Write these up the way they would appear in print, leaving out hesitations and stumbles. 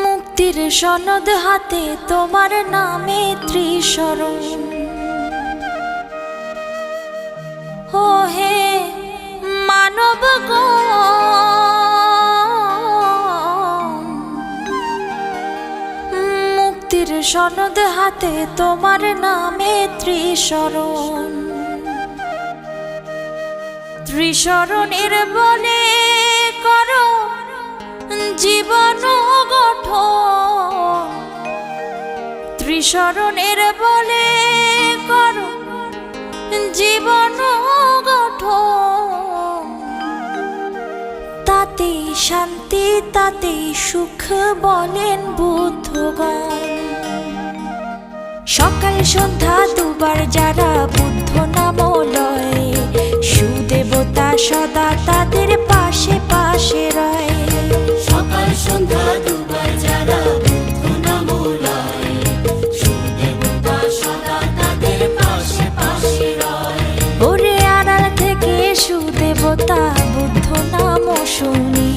মুক্তির সনদ হাতে তোমার নামে ত্রিশরণ। ও হে মানবগণ, মুক্তির সনদ হাতে তোমার নামে ত্রিশরণ। ত্রিশরণের বলে করো জীবন গঠন। ত্রিশরণের বলে করো জীবন গঠন। তাতেই শান্তি তাতেই সুখ বলেন বুদ্ধগণ। সকাল সন্ধ্যা দুবার যারা বুদ্ধ নাম লয়, সুদেবতা সদা তাদের পাশে পাশে রয়। সকাল সন্ধ্যা দুবার যারা বুদ্ধ নাম লয়, সুদেবতা সদা তাদের পাশে পাশে রয়। ওরে আড়াল থেকে সুদেবতা বুদ্ধ নাম শুনি,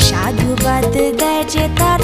সাধুবাদ দেয় যে তার